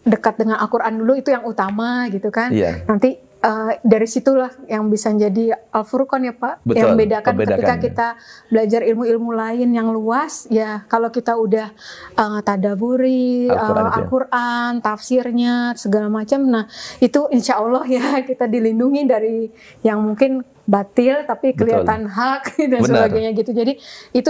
dekat dengan Al-Quran dulu, itu yang utama gitu kan. Iya. Nanti dari situlah yang bisa jadi Al-Furqan ya Pak. Betul, yang membedakan ketika pembedakannya. kita belajar ilmu-ilmu lain yang luas, ya kalau kita udah tadaburi Al-Quran, tafsirnya segala macam, nah itu insya Allah ya kita dilindungi dari yang mungkin batil tapi kelihatan hak dan sebagainya gitu. Jadi itu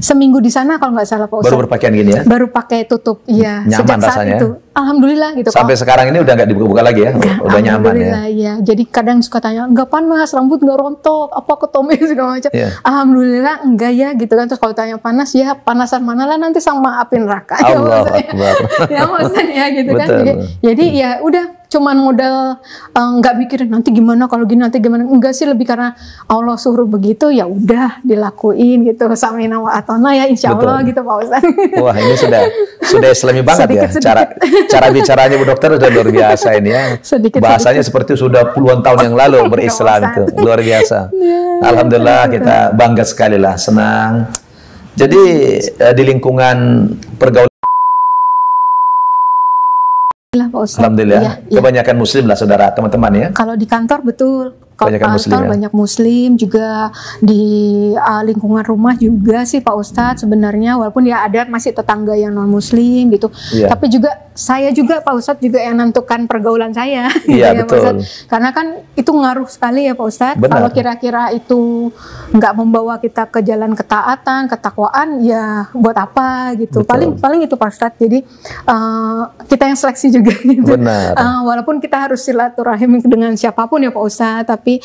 seminggu di sana kalau nggak salah Pak Ustadz. Baru berpakaian gini ya? Baru pakai tutup, iya. Nyaman sejak saat rasanya? itu. Alhamdulillah gitu. Sampai sekarang ini udah nggak dibuka-buka lagi ya? Udah nyaman ya? Iya. Jadi kadang suka tanya, nggak panas, rambut nggak rontok, apa ketombe segala macam. Iya. Alhamdulillah enggak ya gitu kan. Terus kalau tanya panas, ya panasan mana lah nanti sama api neraka. Allah ya, Akbar. ya maksudnya gitu kan. Betul. Jadi ya udah, cuman modal nggak mikirin nanti gimana kalau gini, nanti gimana. Enggak sih, lebih karena Allah suruh begitu, ya udah dilakuin gitu. Samina wa atona ya insya Allah gitu Pak Ustadz. Wah, ini sudah Islami banget sedikit. Cara bicaranya Bu Dokter sudah luar biasa ini ya. Bahasanya seperti sudah puluhan tahun yang lalu berislam itu. Luar biasa. Alhamdulillah kita bangga sekali lah, senang. Jadi di lingkungan pergaulan Alhamdulillah, kebanyakan muslim lah saudara, teman-teman ya. Kalau di kantor betul. Kalau banyak muslim juga, di lingkungan rumah juga sih Pak Ustadz sebenarnya, walaupun ya ada masih tetangga yang non muslim gitu. Tapi juga saya juga Pak Ustadz juga yang menentukan pergaulan saya. Iya, ya, betul. Karena kan itu ngaruh sekali ya Pak Ustadz. Kalau kira-kira itu nggak membawa kita ke jalan ketaatan, ketakwaan, ya buat apa gitu. Paling itu Pak Ustadz. Jadi kita yang seleksi juga gitu. Walaupun kita harus silaturahim dengan siapapun ya Pak Ustadz, tapi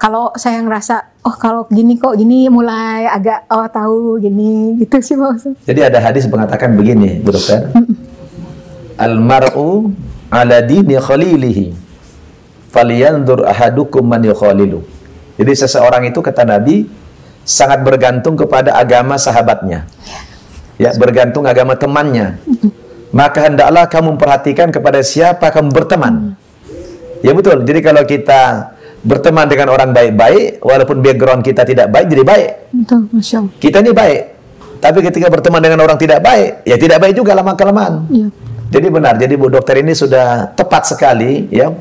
kalau saya ngerasa kalau gini kok gini mulai agak tahu gini gitu sih Pak Ustadz. Jadi ada hadis mengatakan begini Bu Dokter, al-mar'u ala dini khalilihi falyanzur ahadukum man yukhalilu. Jadi seseorang itu kata Nabi sangat bergantung kepada agama sahabatnya, ya, bergantung agama temannya. Maka hendaklah kamu memperhatikan kepada siapa kamu berteman. Ya betul. Jadi kalau kita berteman dengan orang baik-baik, walaupun background kita tidak baik, jadi baik. Betul, Masya Allah. Kita ini baik. Tapi ketika berteman dengan orang tidak baik, ya tidak baik juga lama-kelamaan. Iya. Jadi benar, jadi Bu Dokter ini sudah tepat sekali ya,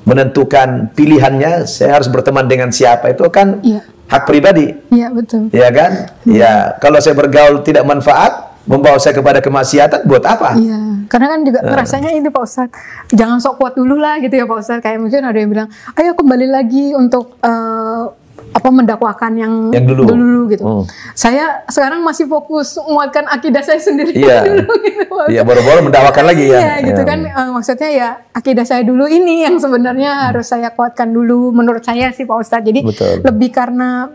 menentukan pilihannya, saya harus berteman dengan siapa, itu kan hak pribadi. Iya, betul. Ya kan? Ya, kalau saya bergaul tidak manfaat, membawa saya kepada kemaksiatan, buat apa? Iya, karena kan juga rasanya ini Pak Ustadz, jangan sok kuat dulu lah gitu ya Pak Ustadz. Kayak mungkin ada yang bilang, ayo kembali lagi untuk mendakwahkan yang dulu gitu. Saya sekarang masih fokus menguatkan akidah saya sendiri dulu gitu. Iya, baru-baru mendakwakan lagi ya. Iya, gitu kan. Maksudnya ya akidah saya dulu ini yang sebenarnya harus saya kuatkan dulu menurut saya sih Pak Ustadz. Jadi lebih karena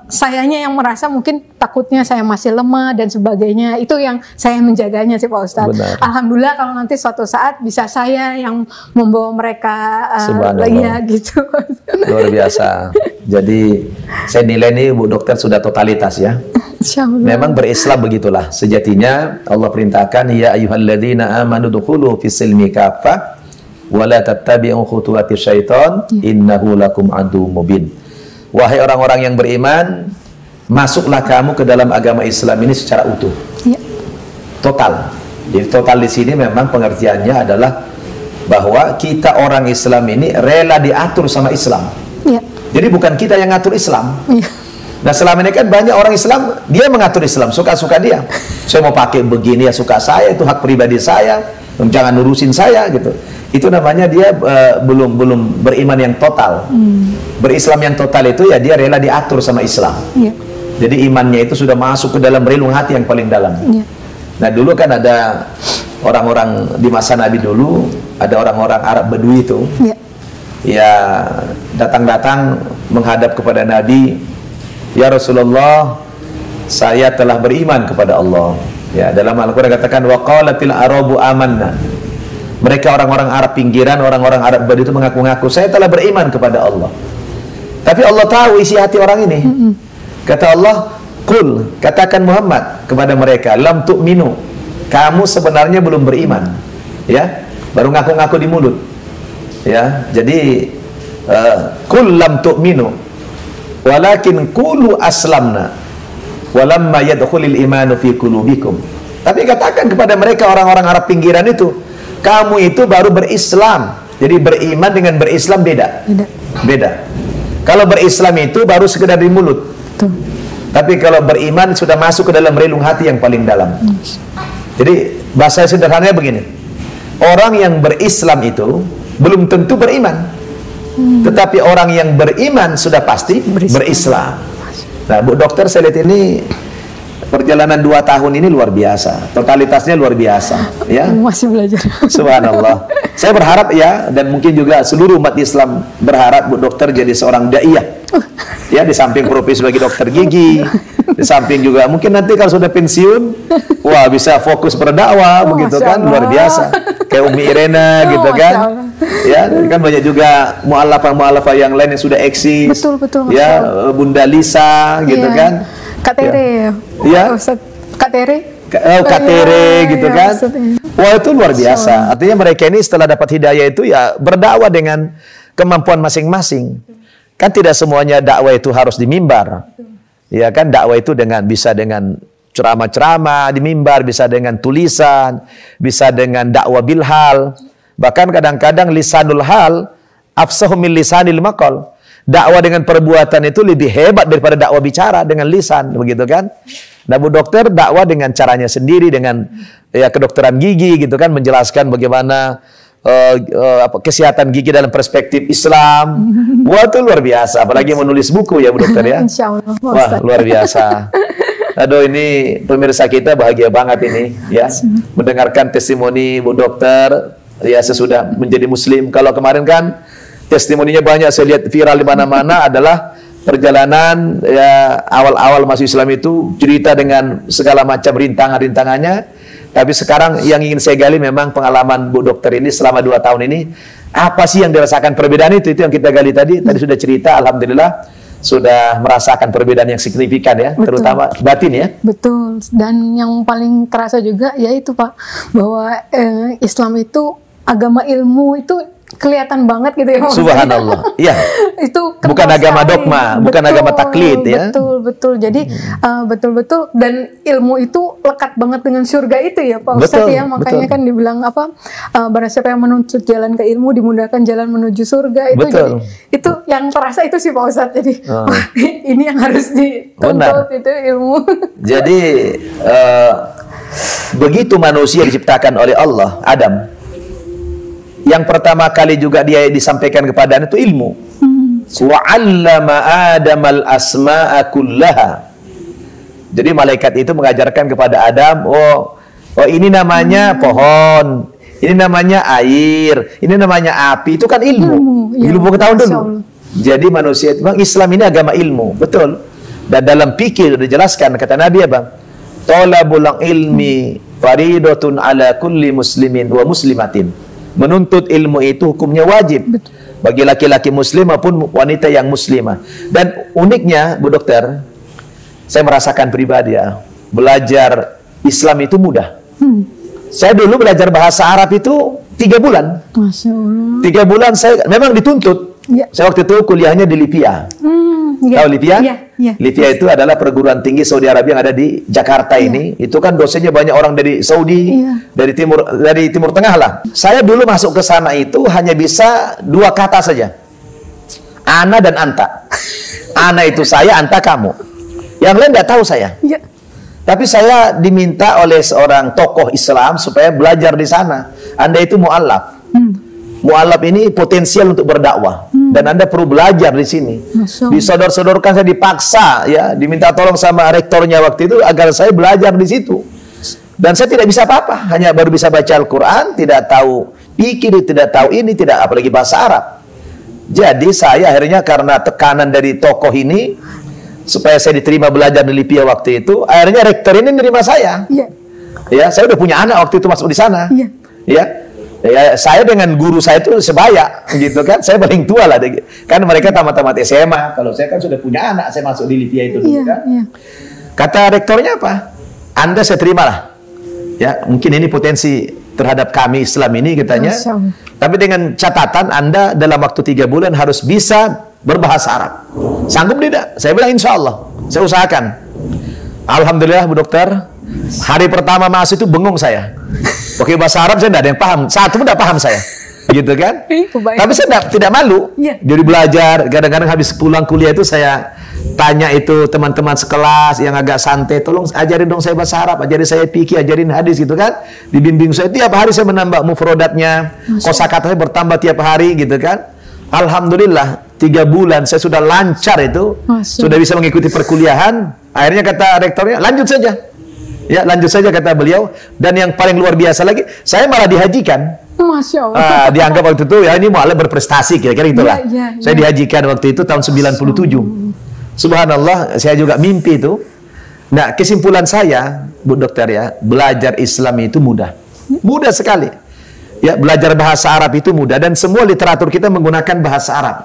sayanya yang merasa mungkin takutnya saya masih lemah dan sebagainya, itu yang saya menjaganya sih Pak Ustadz. Alhamdulillah kalau nanti suatu saat bisa saya yang membawa mereka gitu. Luar biasa. Jadi saya nilai nih Bu Dokter sudah totalitas ya. Memang berislam begitulah sejatinya. Allah perintahkan ya ayyuhalladzina amanu dukhulu fis-silmi kaffah wa la tattabi'u khutuwatis syaitan innahu lakum aduwwum mubin. Wahai orang-orang yang beriman, masuklah kamu ke dalam agama Islam ini secara utuh, total. Jadi total di sini memang pengertiannya adalah bahwa kita orang Islam ini rela diatur sama Islam. Jadi bukan kita yang ngatur Islam. Nah selama ini kan banyak orang Islam, dia mengatur Islam, suka-suka dia. Saya mau pakai begini ya suka saya, itu hak pribadi saya, jangan nurusin saya gitu. Itu namanya dia belum beriman yang total. Berislam yang total itu ya dia rela diatur sama Islam. Jadi imannya itu sudah masuk ke dalam relung hati yang paling dalam. Nah dulu kan ada orang-orang di masa Nabi dulu, ada orang-orang Arab Badui itu, ya datang-datang menghadap kepada Nabi, ya Rasulullah, saya telah beriman kepada Allah. Ya dalam Al-Quran katakan waqalatil arabu amanna. Mereka orang-orang Arab pinggiran, orang-orang Arab Badui itu mengaku-ngaku, saya telah beriman kepada Allah. Tapi Allah tahu isi hati orang ini. Kata Allah, Qul, katakan Muhammad kepada mereka, lam tu'minu, kamu sebenarnya belum beriman. Ya, baru ngaku-ngaku di mulut. Ya, jadi Qul lam tu'minu, walakin qulu aslamna, walamma yadkhulil imanu fi qulubikum. Tapi katakan kepada mereka orang-orang Arab pinggiran itu, kamu itu baru berislam. Jadi beriman dengan berislam beda. Beda. Kalau berislam itu baru sekedar di mulut. Betul. Tapi kalau beriman sudah masuk ke dalam relung hati yang paling dalam. Jadi bahasa sederhananya begini. Orang yang berislam itu belum tentu beriman. Tetapi orang yang beriman sudah pasti berislam. Nah, Bu Dokter, saya lihat ini perjalanan 2 tahun ini luar biasa, totalitasnya luar biasa, ya. Masih belajar. Subhanallah. Saya berharap ya, dan mungkin juga seluruh umat Islam berharap Bu Dokter jadi seorang daiyah. Ya, di samping profesi sebagai dokter gigi, di samping juga mungkin nanti kalau sudah pensiun, wah bisa fokus berdakwah, begitu kan, luar biasa. Kayak Umi Irena gitu kan. Ya, kan banyak juga mu'allafah yang lain yang sudah eksis. Betul. Ya, Bunda Lisa gitu kan. Kak Tere ya. Kak Tere. Kak Tere gitu kan. Wah, itu luar biasa. Artinya mereka ini setelah dapat hidayah itu ya berdakwah dengan kemampuan masing-masing. Kan tidak semuanya dakwah itu harus di mimbar. Ya kan, dakwah itu bisa dengan ceramah-ceramah di mimbar, bisa dengan tulisan, bisa dengan dakwah bilhal. Bahkan kadang-kadang lisanul hal afsahu min lisanil maqal. Dakwah dengan perbuatan itu lebih hebat daripada dakwah bicara dengan lisan, begitu kan? Nah, Bu Dokter dakwah dengan caranya sendiri, dengan ya kedokteran gigi gitu kan, menjelaskan bagaimana kesehatan gigi dalam perspektif Islam. Wah, itu luar biasa, apalagi menulis buku ya Bu Dokter ya. Insyaallah. Wah, luar biasa. Aduh, ini pemirsa kita bahagia banget ini ya, mendengarkan testimoni Bu Dokter ya sesudah menjadi Muslim. Kalau kemarin kan testimoninya banyak, saya lihat viral di mana-mana adalah perjalanan ya awal-awal masuk Islam itu, cerita dengan segala macam rintangannya. Tapi sekarang yang ingin saya gali memang pengalaman Bu Dokter ini selama 2 tahun ini. Apa sih yang dirasakan perbedaan itu yang kita gali tadi. Tadi sudah cerita, alhamdulillah sudah merasakan perbedaan yang signifikan ya. Betul. Terutama batin ya. Betul. Dan yang paling terasa juga yaitu Pak, bahwa Islam itu agama ilmu itu kelihatan banget gitu ya. Subhanallah. Iya. Itu bukan agama dogma, bukan agama taklid ya. Betul. Jadi betul-betul, dan ilmu itu lekat banget dengan surga itu ya Pak Ustadz ya. Makanya kan dibilang apa, barang siapa yang menuntut jalan ke ilmu dimudahkan jalan menuju surga itu. Jadi itu yang terasa itu sih Pak Ustadz. Jadi ini yang harus dituntut itu ilmu. Jadi begitu manusia diciptakan oleh Allah, Adam, yang pertama kali juga dia disampaikan kepadanya itu ilmu. Wa 'allama Adamal asma'a kullaha. Jadi malaikat itu mengajarkan kepada Adam, oh ini namanya pohon, ini namanya air, ini namanya api. Itu kan ilmu. Ilmu pengetahuan dulu. Jadi manusia, memang Islam ini agama ilmu, betul. Dan dalam fikih dijelaskan, kata Nabi apa? Talabul ilmi faridatun ala kulli muslimin wa muslimatin. Menuntut ilmu itu hukumnya wajib bagi laki-laki muslim maupun wanita yang muslimah. Dan uniknya Bu Dokter, saya merasakan pribadi ya, belajar Islam itu mudah. Saya dulu belajar bahasa Arab itu 3 bulan. Masya Allah. 3 bulan saya memang dituntut. Ya. Saya waktu itu kuliahnya di Libya. Tahu Libya? Libya itu adalah perguruan tinggi Saudi Arabia yang ada di Jakarta ini. Itu kan dosennya banyak orang dari Saudi, dari Timur Tengah lah. Saya dulu masuk ke sana itu hanya bisa 2 kata saja. Ana dan anta. Ana itu saya, anta kamu. Yang lain nggak tahu saya. Tapi saya diminta oleh seorang tokoh Islam supaya belajar di sana. Anda itu mu'allaf. Mu'allaf ini potensial untuk berdakwah. Dan Anda perlu belajar di sini. Disodor-sodorkan, saya dipaksa ya, diminta tolong sama rektornya waktu itu agar saya belajar di situ. Dan saya tidak bisa apa-apa, hanya baru bisa baca Al-Quran, tidak tahu fikih, tidak tahu ini, tidak apalagi bahasa Arab. Jadi saya akhirnya karena tekanan dari tokoh ini supaya saya diterima belajar di Libya waktu itu, akhirnya rektor ini nerima saya. Ya, saya udah punya anak waktu itu masuk di sana. Ya. Ya, saya dengan guru saya itu sebaya, gitu kan. Saya paling tua lah, kan mereka tamat-tamat SMA. Kalau saya kan sudah punya anak, saya masuk di Livia itu dulu kan. Kata rektornya apa? Anda saya terima lah. Ya, mungkin ini potensi terhadap kami Islam ini katanya. Tapi dengan catatan Anda dalam waktu 3 bulan harus bisa berbahasa Arab. Sanggup tidak? Saya bilang insya Allah. Saya usahakan. Alhamdulillah Bu Dokter. Hari pertama masuk itu bengong saya. Oke, bahasa Arab saya tidak ada yang paham. Satu pun tidak paham saya. Gitu kan? Tapi saya tidak malu. Jadi belajar. Kadang-kadang habis pulang kuliah itu saya tanya itu teman-teman sekelas yang agak santai, tolong ajarin dong saya bahasa Arab, ajarin saya fikih, ajarin hadis gitu kan. Dibimbing saya tiap hari, saya menambah mufrodatnya, kosakatanya bertambah tiap hari gitu kan. Alhamdulillah 3 bulan saya sudah lancar itu, sudah bisa mengikuti perkuliahan. Akhirnya kata rektornya, lanjut saja. Ya, lanjut saja kata beliau. Dan yang paling luar biasa lagi, saya malah dihajikan. Masya Allah. Dianggap waktu itu, ya ini malah berprestasi, kira-kira itulah. Saya dihajikan waktu itu tahun 97. Subhanallah, saya juga mimpi itu. Nah, kesimpulan saya, Bu Dokter ya, belajar Islam itu mudah. Mudah sekali. Ya, belajar bahasa Arab itu mudah. Dan semua literatur kita menggunakan bahasa Arab.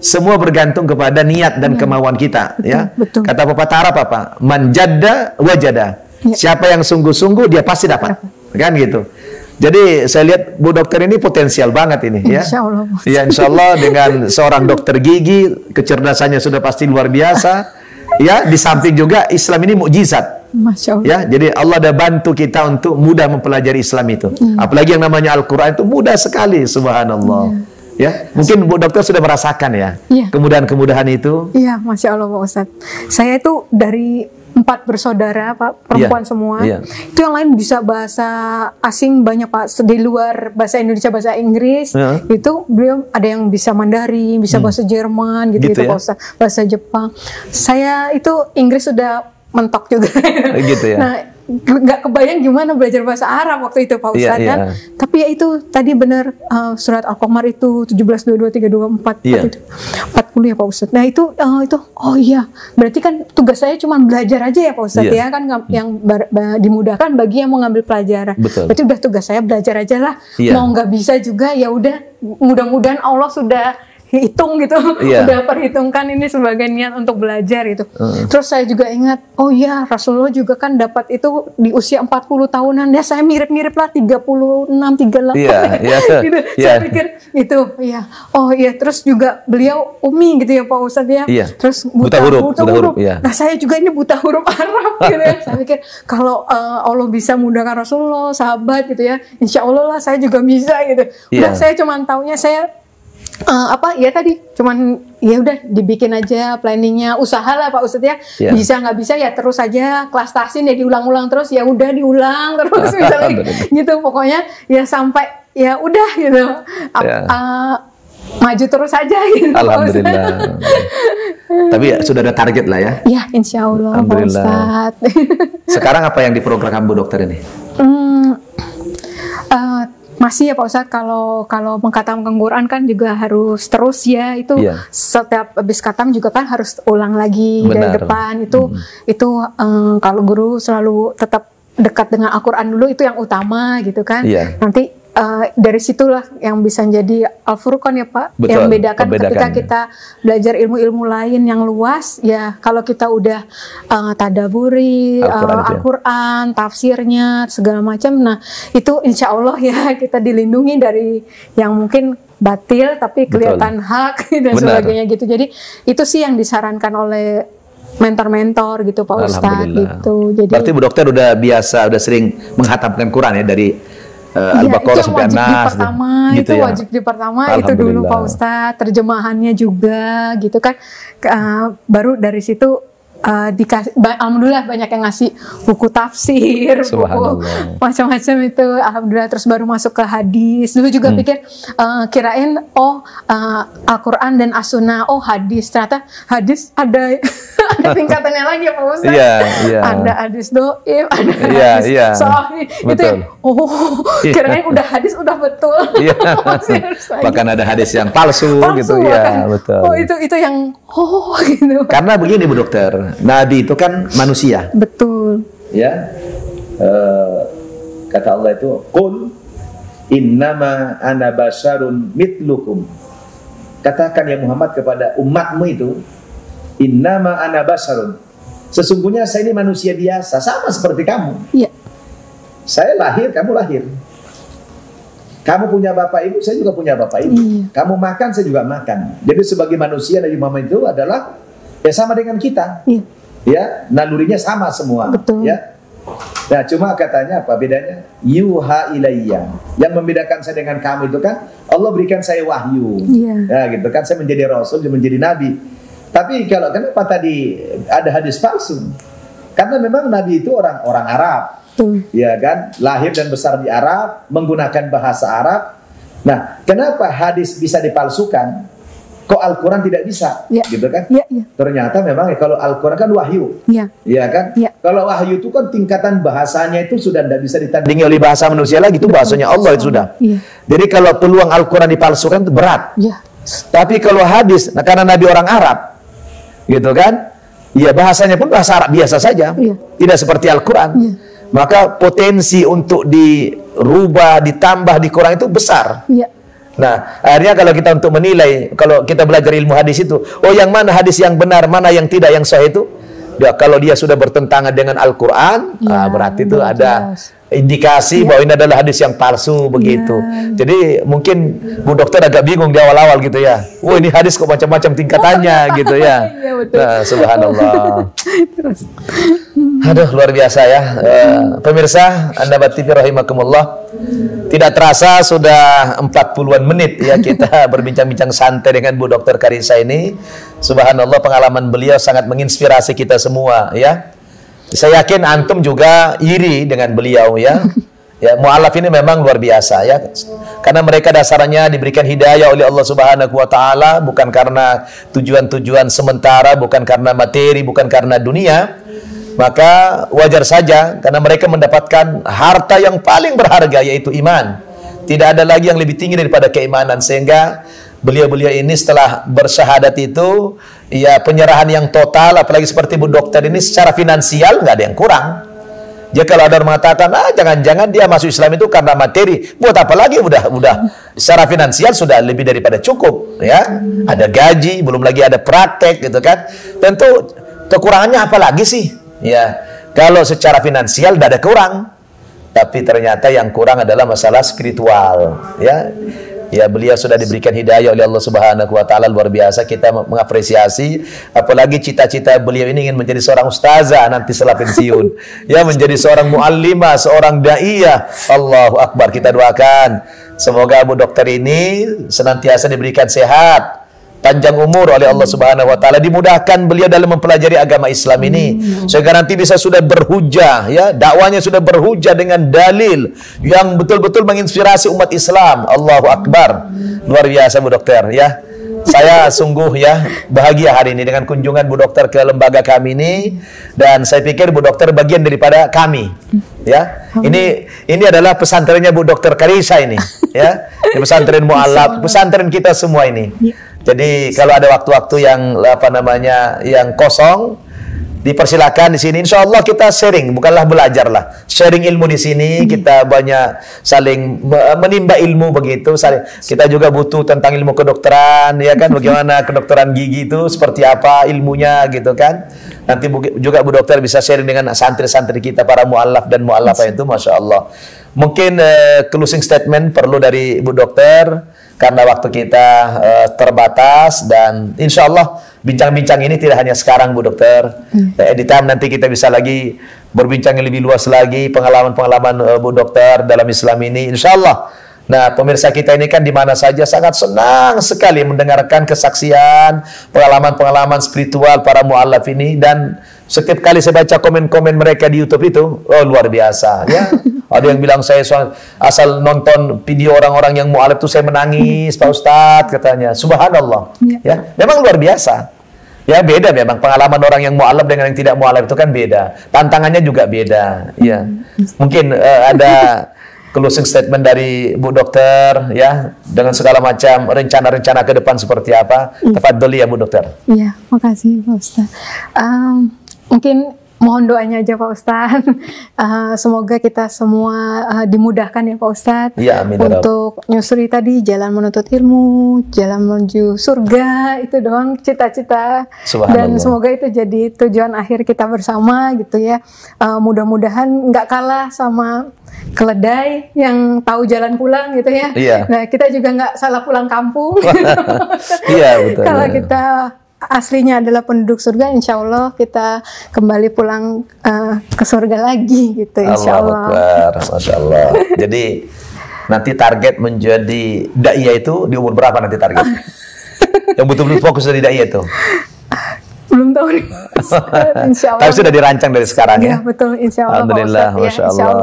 Semua bergantung kepada niat dan kemauan kita. Ya. Kata pepatah Arab apa? Man jadda wajada. Siapa yang sungguh-sungguh dia pasti dapat, kan gitu. Jadi saya lihat Bu Dokter ini potensial banget ini, ya. Insya Allah. Ya, insya Allah dengan seorang dokter gigi, kecerdasannya sudah pasti luar biasa. Ya, di samping juga Islam ini mukjizat. Masya Allah. Ya, jadi Allah ada bantu kita untuk mudah mempelajari Islam itu. Apalagi yang namanya Al-Quran itu mudah sekali, subhanallah. Ya, mungkin Bu Dokter sudah merasakan ya, kemudahan-kemudahan itu. Iya, Masya Allah Pak Ustadz. Saya itu dari 4 bersaudara Pak, perempuan semua. Itu yang lain bisa bahasa asing banyak Pak, di luar bahasa Indonesia, bahasa Inggris. Itu beliau ada yang bisa Mandarin, bisa bahasa Jerman gitu ya? Pak Ustadz, bahasa Jepang. Saya itu Inggris sudah mentok juga. Gitu ya. Nah, nggak kebayang gimana belajar bahasa Arab waktu itu Pak Ustadz kan. Tapi ya itu tadi benar, surat Al-Qamar itu 17, 22, 3, 24 40 ya Pak Ustadz. Nah itu oh iya, berarti kan tugas saya cuma belajar aja ya Pak Ustadz ya kan, yang dimudahkan bagi yang mau ngambil pelajaran. Berarti udah tugas saya belajar aja lah. Mau nggak bisa juga ya udah, mudah-mudahan Allah sudah hitung gitu, udah perhitungkan ini sebagai niat untuk belajar gitu. Terus saya juga ingat, oh iya Rasulullah juga kan dapat itu di usia 40 tahunan. Ya saya mirip-mirip lah 36, 38 gitu. Saya pikir itu oh iya, terus juga beliau umi gitu ya Pak Ustadz ya. Terus buta huruf. Nah saya juga ini buta huruf Arab gitu ya. Saya pikir kalau Allah bisa mudahkan Rasulullah, sahabat gitu ya, insya Allah lah saya juga bisa gitu. Udah saya cuma taunya saya tadi cuman ya udah dibikin aja planningnya, usaha lah Pak Ustadz ya. Bisa nggak bisa ya terus aja kelas tahsin ya diulang-ulang terus, ya udah diulang terus misalnya gitu, pokoknya ya sampai ya udah gitu maju terus aja gitu. Alhamdulillah. Tapi sudah ada target lah ya. Ya insya Allah Pak Ustadz. Sekarang apa yang diprogram Bu Dokter ini? Masih ya Pak Ustadz, kalau mengkhatamkan Quran kan juga harus terus ya, itu setiap habis khatam juga kan harus ulang lagi dari depan itu kalau guru selalu tetap dekat dengan Al-Quran dulu, itu yang utama gitu kan. Nanti dari situlah yang bisa jadi Al-Furqan ya Pak. Betul, yang membedakan ketika kita belajar ilmu-ilmu lain yang luas ya, kalau kita udah tadaburi Al-Quran, tafsirnya segala macam, nah itu insya Allah ya kita dilindungi dari yang mungkin batil tapi kelihatan hak dan sebagainya gitu. Jadi itu sih yang disarankan oleh mentor-mentor gitu Pak Ustadz gitu. Jadi berarti Bu Dokter udah biasa, udah sering menghatamkan Quran ya, dari Al-Baqarah sampai An-Nas gitu, itu wajib di pertama itu dulu Pak Ustadz, terjemahannya juga gitu kan. Baru dari situ dikasih, alhamdulillah banyak yang ngasih buku tafsir, buku macam-macam itu, alhamdulillah. Terus baru masuk ke hadis. Dulu juga pikir kirain Al-Quran dan As-Sunnah, hadis, ternyata hadis ada tingkatannya lagi ya Pak Ustadz. Ada hadis do'if, ada hadis sahih. Itu kirain udah hadis udah betul. Bahkan ada hadis yang palsu gitu ya. Betul. Itu yang gitu. Karena begini Bu Dokter, Nabi itu kan manusia. Betul. Ya, kata Allah itu, Qul innama ana basyarun mitlukum. Katakan ya Muhammad kepada umatmu itu, innama ana basyarun. Sesungguhnya saya ini manusia biasa, sama seperti kamu. Iya. Saya lahir, kamu lahir. Kamu punya bapak ibu, saya juga punya bapak ibu. Iya. Kamu makan, saya juga makan. Jadi sebagai manusia, Nabi Muhammad itu adalah ya sama dengan kita. Iya. Ya, nalurinya sama semua. Betul. Ya. Nah, cuma katanya apa bedanya? Yuha ilayya. Yang membedakan saya dengan kamu itu kan Allah berikan saya wahyu. Ya, gitu kan, saya menjadi rasul, menjadi nabi. Tapi kalau kenapa tadi ada hadis palsu? Karena memang nabi itu orang Arab. Ya kan, lahir dan besar di Arab, menggunakan bahasa Arab. Nah, kenapa hadis bisa dipalsukan? Kok Al-Quran tidak bisa, gitu kan? Ternyata memang kalau Al-Quran kan wahyu, ya kan? Kalau wahyu itu kan tingkatan bahasanya itu sudah tidak bisa ditandingi oleh bahasa manusia lagi, itu bahasanya Allah itu sudah. Jadi kalau peluang Al-Quran dipalsukan itu berat. Tapi kalau hadis, nah karena Nabi orang Arab, gitu kan? Ya bahasanya pun bahasa Arab biasa saja, tidak seperti Al-Quran. Maka potensi untuk dirubah, ditambah, dikurang itu besar. Nah, akhirnya kalau kita untuk menilai, kalau kita belajar ilmu hadis itu, oh yang mana hadis yang benar, mana yang tidak, yang sahih itu, ya, kalau dia sudah bertentangan dengan Al-Quran, berarti itu ada indikasi bahwa ini adalah hadis yang palsu begitu. Jadi mungkin Bu Dokter agak bingung di awal-awal gitu ya. Oh ini hadis kok macam-macam tingkatannya gitu ya. Nah, subhanallah. Aduh, luar biasa ya. Pemirsa An-Nabat TV rahimakumullah. Tidak terasa sudah 40-an menit ya kita berbincang-bincang santai dengan Bu Dokter Karissa ini. Subhanallah, pengalaman beliau sangat menginspirasi kita semua ya. Saya yakin antum juga iri dengan beliau ya. Ya, mu'alaf ini memang luar biasa ya. Karena mereka dasarnya diberikan hidayah oleh Allah Subhanahu wa taala bukan karena tujuan-tujuan sementara, bukan karena materi, bukan karena dunia. Maka wajar saja karena mereka mendapatkan harta yang paling berharga yaitu iman. Tidak ada lagi yang lebih tinggi daripada keimanan, sehingga beliau-beliau ini setelah bersyahadat itu ya penyerahan yang total, apalagi seperti Bu Dokter ini secara finansial nggak ada yang kurang. Jadi kalau ada orang mengatakan jangan-jangan dia masuk Islam itu karena materi, buat apa lagi, udah secara finansial sudah lebih daripada cukup ya. Ada gaji, belum lagi ada praktek gitu kan. Tentu kekurangannya apa lagi sih? Ya, kalau secara finansial tidak ada kurang, tapi ternyata yang kurang adalah masalah spiritual. Ya, beliau sudah diberikan hidayah oleh Allah Subhanahu wa taala, luar biasa, kita mengapresiasi. Apalagi cita-cita beliau ini ingin menjadi seorang ustazah nanti setelah pensiun. Ya, menjadi seorang muallimah, seorang daiyah. Allahu Akbar, kita doakan semoga Bu Dokter ini senantiasa diberikan sehat, panjang umur oleh Allah Subhanahu wa taala, dimudahkan beliau dalam mempelajari agama Islam ini sehingga nanti bisa sudah berhujah ya, dakwanya sudah berhujah dengan dalil yang betul-betul menginspirasi umat Islam. Allahu Akbar. Luar biasa Bu Dokter ya. Saya sungguh ya bahagia hari ini dengan kunjungan Bu Dokter ke lembaga kami ini, dan saya pikir Bu Dokter bagian daripada kami ya. Ini adalah pesantrennya Bu Dokter Karissa ini ya. Di pesantren mu'alaf, pesantren kita semua ini. Jadi kalau ada waktu-waktu yang yang kosong, dipersilakan di sini. Insya Allah kita sharing, bukanlah belajar lah. Sharing ilmu di sini, kita banyak saling menimba ilmu begitu. Kita juga butuh tentang ilmu kedokteran, ya kan? Bagaimana kedokteran gigi itu seperti apa ilmunya gitu kan? Nanti juga Bu Dokter bisa sharing dengan santri-santri kita para mu'alaf dan mu'alafah itu, masya Allah. Mungkin closing statement perlu dari Bu Dokter, karena waktu kita terbatas, dan insya Allah bincang-bincang ini tidak hanya sekarang Bu Dokter. Anytime nanti kita bisa lagi berbincang yang lebih luas lagi, pengalaman-pengalaman Bu Dokter dalam Islam ini, insya Allah. Nah, pemirsa kita ini kan di mana saja sangat senang sekali mendengarkan kesaksian, pengalaman-pengalaman spiritual para mu'alaf ini, dan setiap kali saya baca komen-komen mereka di YouTube itu, oh luar biasa ya. Ada yang bilang saya asal nonton video orang-orang yang mu'alaf itu saya menangis Pak Ustadz katanya. Subhanallah ya, memang luar biasa ya. Beda memang pengalaman orang yang mu'alaf dengan yang tidak mu'alaf itu kan beda, tantangannya juga beda ya. Mungkin ada closing statement dari Bu Dokter ya, dengan segala macam rencana-rencana ke depan seperti apa. Tafadholi ya Bu Dokter. Iya, makasih Pak Ustadz. Mungkin mohon doanya aja Pak Ustadz. Semoga kita semua dimudahkan ya Pak Ustadz. Ya, amin, untuk nyusuri tadi jalan menuntut ilmu, jalan menuju surga, itu doang cita-cita. Dan semoga itu jadi tujuan akhir kita bersama gitu ya. Mudah-mudahan nggak kalah sama keledai yang tahu jalan pulang gitu ya. Iya. Nah, kita juga nggak salah pulang kampung. Iya, betul. Kalau kita aslinya adalah penduduk surga, insya Allah kita kembali pulang ke surga lagi gitu, insya Allah. Masya Allah. Jadi nanti target menjadi da'i itu di umur berapa nanti target? Yang betul-betul fokus dari da'i itu? Belum tahu nih. Insya Allah. Tapi sudah dirancang dari sekarang ya? Ya betul, insya Allah. Alhamdulillah, Masya Allah.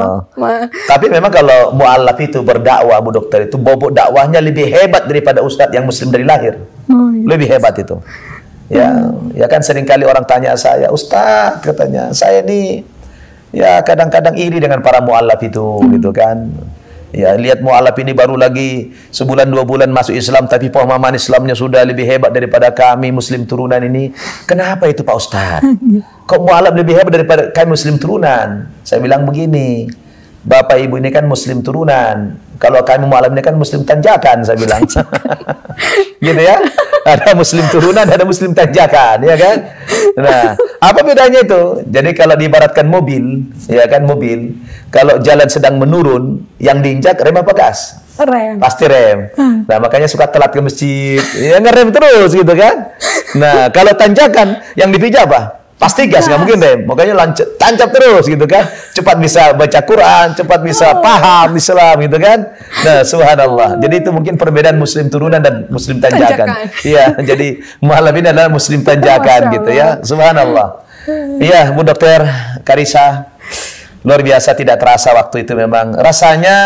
Tapi memang kalau mu'alaf itu berdakwah, Bu Dokter, itu bobot dakwahnya lebih hebat daripada ustadz yang muslim dari lahir. Lebih hebat itu. Ya kan seringkali orang tanya saya, Ustaz katanya, saya ini ya kadang-kadang iri dengan para mu'alaf itu gitu kan. Ya lihat mu'alaf ini baru lagi sebulan 2 bulan masuk Islam, tapi pemahaman Islamnya sudah lebih hebat daripada kami muslim turunan ini. Kenapa itu Pak Ustaz? Kok mu'alaf lebih hebat daripada kami muslim turunan? Saya bilang begini, Bapak Ibu ini kan muslim turunan, kalau kami mu'alaf ini kan muslim tanjakan, saya bilang. Gitu ya. Ada muslim turunan, ada muslim tanjakan, ya kan? Nah, apa bedanya itu? Jadi kalau diibaratkan mobil, ya kan mobil, kalau jalan sedang menurun, yang diinjak rem apa gas? Rem. Pasti rem. Nah, makanya suka telat ke masjid, ya ngerem terus gitu kan? Nah, kalau tanjakan, yang dipijak apa? Pasti gas, nggak mungkin rem. Makanya tancap terus gitu kan. Cepat bisa baca Quran, cepat bisa paham Islam gitu kan. Nah, subhanallah. Jadi itu mungkin perbedaan muslim turunan dan muslim tanjakan. Iya, jadi mu'alaf ini adalah muslim tanjakan gitu ya. Subhanallah. Iya, Bu Dokter Karissa. Luar biasa, tidak terasa waktu itu memang. Rasanya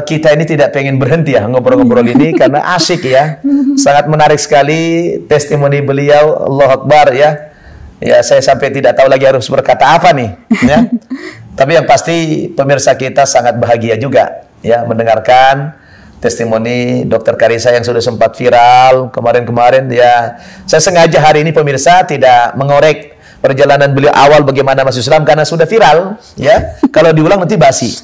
kita ini tidak pengen berhenti ya ngobrol-ngobrol ini karena asik ya. Sangat menarik sekali testimoni beliau. Allahu Akbar ya. Ya, saya sampai tidak tahu lagi harus berkata apa nih, ya. Tapi yang pasti pemirsa kita sangat bahagia juga, ya, mendengarkan testimoni Dokter Karissa yang sudah sempat viral kemarin-kemarin. Ya, saya sengaja hari ini pemirsa tidak mengorek perjalanan beliau awal bagaimana masuk Islam karena sudah viral, ya. Kalau diulang nanti basi.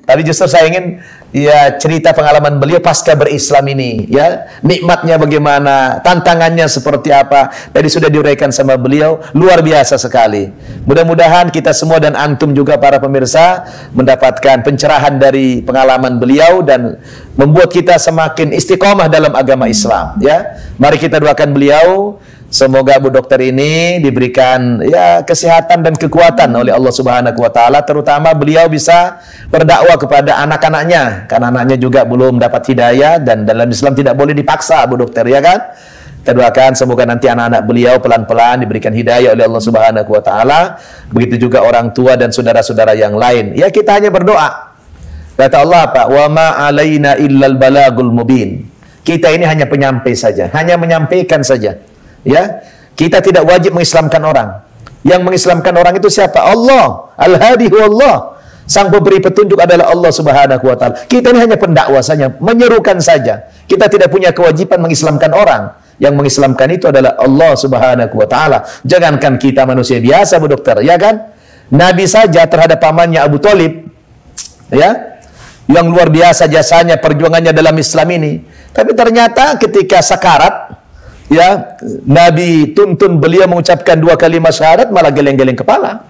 Tapi justru saya ingin ya cerita pengalaman beliau pasca berislam ini, ya, nikmatnya bagaimana, tantangannya seperti apa. Tadi sudah diuraikan sama beliau, luar biasa sekali. Mudah-mudahan kita semua dan antum juga para pemirsa mendapatkan pencerahan dari pengalaman beliau dan membuat kita semakin istiqomah dalam agama Islam, ya. Mari kita doakan beliau. Semoga Bu Dokter ini diberikan ya kesehatan dan kekuatan oleh Allah Subhanahu wa taala, terutama beliau bisa berdakwah kepada anak-anaknya karena anaknya juga belum dapat hidayah dan dalam Islam tidak boleh dipaksa, Bu Dokter, ya kan? Kita doakan semoga nanti anak-anak beliau pelan-pelan diberikan hidayah oleh Allah Subhanahu wa taala, begitu juga orang tua dan saudara-saudara yang lain. Ya, kita hanya berdoa. Kata Allah apa? Wa ma 'alaina illal balagul mubin. Kita ini hanya penyampai saja, hanya menyampaikan saja. Ya, kita tidak wajib mengislamkan orang. Yang mengislamkan orang itu siapa? Allah. Al-Hadi Allah. Sang pemberi petunjuk adalah Allah Subhanahu wa taala. Kita ini hanya pendakwah saja, menyerukan saja. Kita tidak punya kewajiban mengislamkan orang. Yang mengislamkan itu adalah Allah Subhanahu wa taala. Jangankan kita manusia biasa, Bu Dokter, ya kan? Nabi saja terhadap pamannya Abu Thalib, ya, yang luar biasa jasanya, perjuangannya dalam Islam ini. Tapi ternyata ketika sakarat, ya, Nabi tuntun beliau mengucapkan 2 kalimat syahadat, malah geleng-geleng kepala.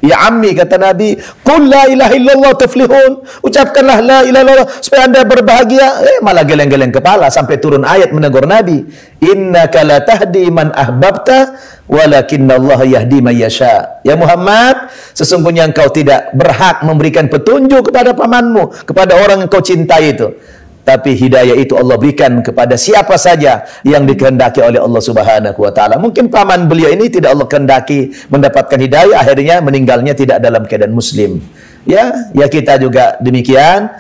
Ya ammi, kata Nabi, qul la ilaha illallah tuflihun. Ucapkanlah la ilaha illallah supaya Anda berbahagia. Malah geleng-geleng kepala sampai turun ayat menegur Nabi. Innaka la tahdi man ahbabta walakinallaha yahdi man yasha. Ya Muhammad, sesungguhnya engkau tidak berhak memberikan petunjuk kepada pamanmu, kepada orang yang kau cintai itu. Tapi hidayah itu Allah berikan kepada siapa saja yang dikehendaki oleh Allah Subhanahu wa taala. Mungkin paman beliau ini tidak Allah kehendaki mendapatkan hidayah, akhirnya meninggalnya tidak dalam keadaan muslim. Ya, kita juga demikian.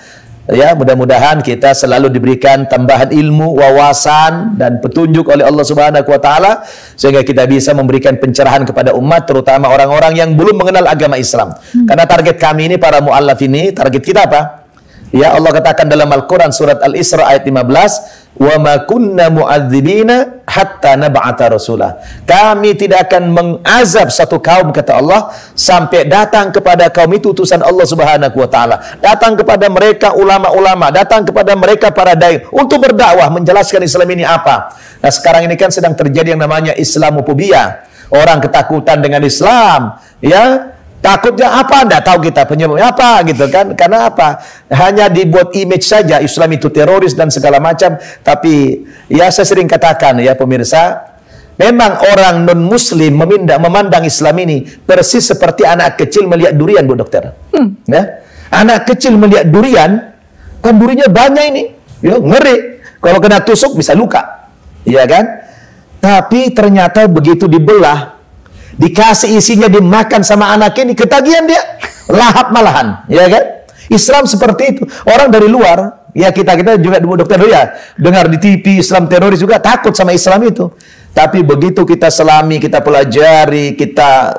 Ya, mudah-mudahan kita selalu diberikan tambahan ilmu, wawasan dan petunjuk oleh Allah Subhanahu wa taala sehingga kita bisa memberikan pencerahan kepada umat, terutama orang-orang yang belum mengenal agama Islam. Karena target kami ini para mu'allaf ini, target kita apa? Ya, Allah katakan dalam Al-Quran surat Al-Isra ayat 15, wa ma kunna mu'adzibina hatta nab'ata rasulah. Kami tidak akan mengazab satu kaum, kata Allah, sampai datang kepada kaum itu utusan Allah Subhanahu wa taala. Datang kepada mereka ulama-ulama, datang kepada mereka para dai untuk berdakwah menjelaskan Islam ini apa. Nah, sekarang ini kan sedang terjadi yang namanya Islamofobia. Orang ketakutan dengan Islam, ya. Takutnya apa? Anda tahu kita penyebabnya apa gitu kan? Karena apa? Hanya dibuat image saja Islam itu teroris dan segala macam. Tapi ya saya sering katakan ya pemirsa, memang orang non muslim memandang Islam ini persis seperti anak kecil melihat durian, Bu Dokter. Ya? Anak kecil melihat durian, kan durinya banyak ini, ya, ngeri. Kalau kena tusuk bisa luka, ya kan? Tapi ternyata begitu dibelah, dikasih isinya, dimakan sama anak ini, ketagihan dia, lahap malahan, ya kan? Islam seperti itu. Orang dari luar, ya kita juga dokter ya, dengar di TV Islam teroris juga takut sama Islam itu. Tapi begitu kita selami, kita pelajari, kita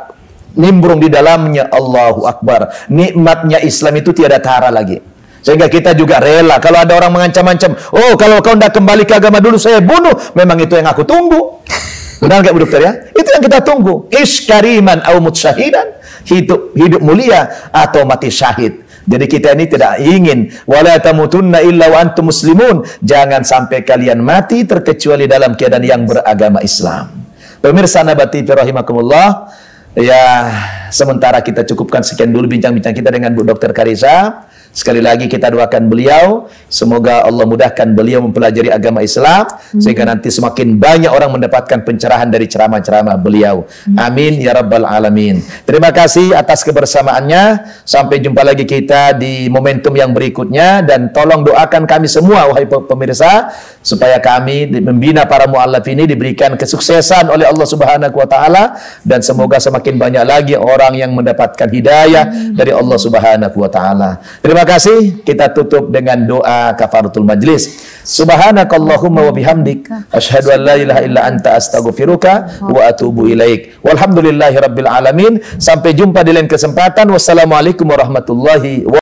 nimbrung di dalamnya, Allahu Akbar, nikmatnya Islam itu tiada tara lagi. Sehingga kita juga rela. Kalau ada orang mengancam-ancam, oh kalau kau tidak kembali ke agama dulu saya bunuh, memang itu yang aku tunggu. Benar nggak Bu Dokter ya? Itu yang kita tunggu. Ish kariman au mut syahidan. Hidup mulia atau mati syahid. Jadi kita ini tidak ingin wala tamutunna illa wa antum muslimun. Jangan sampai kalian mati terkecuali dalam keadaan yang beragama Islam. Pemirsa Nabati rahimakumullah. Ya, sementara kita cukupkan sekian dulu bincang-bincang kita dengan Bu Dokter Karissa. Sekali lagi kita doakan beliau, semoga Allah mudahkan beliau mempelajari agama Islam, sehingga nanti semakin banyak orang mendapatkan pencerahan dari ceramah-ceramah beliau. Amin ya rabbal alamin. Terima kasih atas kebersamaannya. Sampai jumpa lagi kita di momentum yang berikutnya, dan tolong doakan kami semua wahai pemirsa, supaya kami membina para mu'allaf ini diberikan kesuksesan oleh Allah Subhanahu wa taala, dan semoga semakin banyak lagi orang yang mendapatkan hidayah dari Allah Subhanahu wa taala. Terima kasih. Kita tutup dengan doa kafaratul majlis. Subhanakallahumma wa bihamdik asyhadu an la ilaha illa anta astaghfiruka wa atubu ilaik. Walhamdulillahi rabbil alamin. Sampai jumpa di lain kesempatan. Wassalamualaikum warahmatullahi wabarakatuh.